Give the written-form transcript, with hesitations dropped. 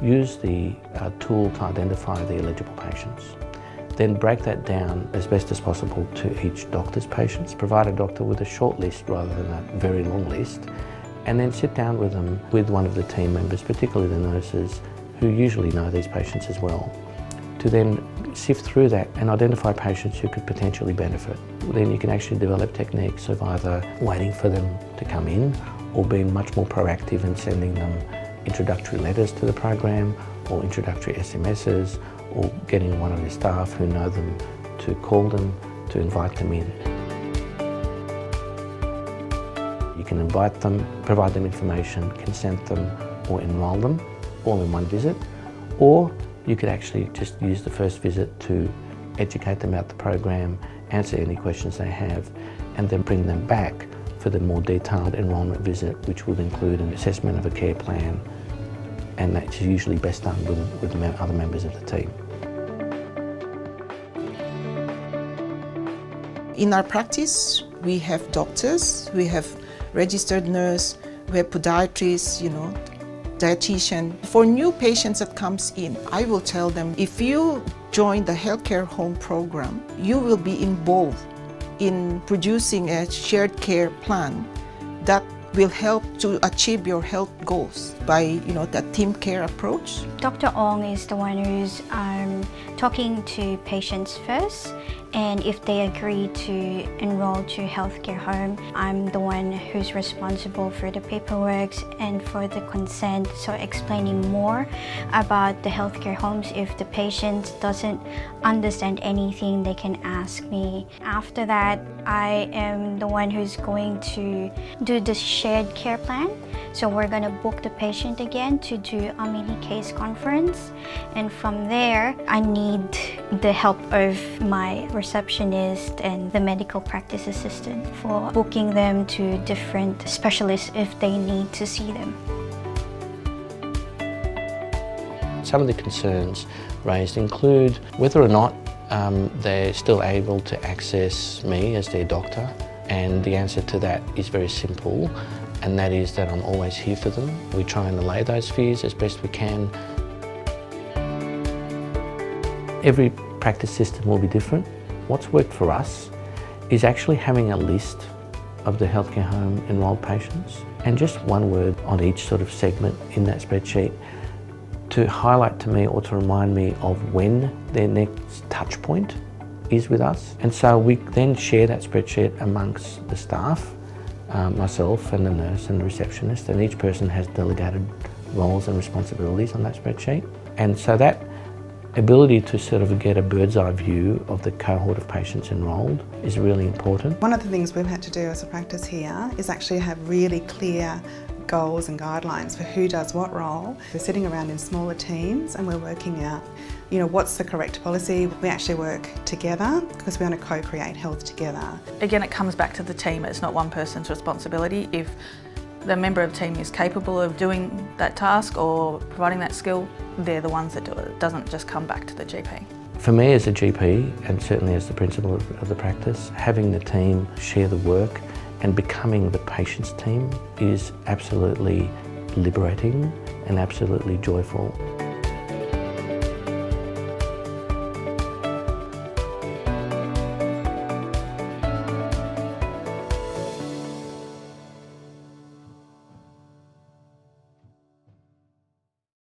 use the tool to identify the eligible patients. Then break that down as best as possible to each doctor's patients, provide a doctor with a short list rather than a very long list, and then sit down with them, with one of the team members, particularly the nurses, who usually know these patients as well, to then sift through that and identify patients who could potentially benefit. Then you can actually develop techniques of either waiting for them to come in or being much more proactive in sending them introductory letters to the program or introductory SMSs, or getting one of your staff who know them to call them to invite them in. You can invite them, provide them information, consent them or enrol them all in one visit, or you could actually just use the first visit to educate them about the program, answer any questions they have, and then bring them back for the more detailed enrolment visit, which would include an assessment of a care plan, and that's usually best done with other members of the team. In our practice, we have doctors, we have registered nurse, we have podiatrists, dietitian. For new patients that comes in, I will tell them, if you join the healthcare home program, you will be involved in producing a shared care plan that will help to achieve your health goals by the team care approach. Dr. Ong is the one who's talking to patients first, and if they agree to enroll to healthcare home, I'm the one who's responsible for the paperwork and for the consent, so explaining more about the healthcare homes. If the patient doesn't understand anything, they can ask me. After that, I am the one who's going to do the shared care plan. So we're going to book the patient again to do a mini case conference, and from there I need the help of my receptionist and the medical practice assistant for booking them to different specialists if they need to see them. Some of the concerns raised include whether or not they're still able to access me as their doctor, and the answer to that is very simple, and that is that I'm always here for them. We try and allay those fears as best we can. Every practice system will be different. What's worked for us is actually having a list of the healthcare home enrolled patients and just one word on each sort of segment in that spreadsheet to highlight to me or to remind me of when their next touch point is with us. And so we then share that spreadsheet amongst the staff, myself and the nurse and the receptionist, and each person has delegated roles and responsibilities on that spreadsheet. And so that ability to sort of get a bird's eye view of the cohort of patients enrolled is really important. One of the things we've had to do as a practice here is actually have really clear goals and guidelines for who does what role. We're sitting around in smaller teams and we're working out, what's the correct policy. We actually work together because we want to co-create health together. Again, it comes back to the team. It's not one person's responsibility. If the member of the team is capable of doing that task or providing that skill, they're the ones that do it. It doesn't just come back to the GP. For me as a GP, and certainly as the principal of the practice, having the team share the work and becoming the patient's team is absolutely liberating and absolutely joyful.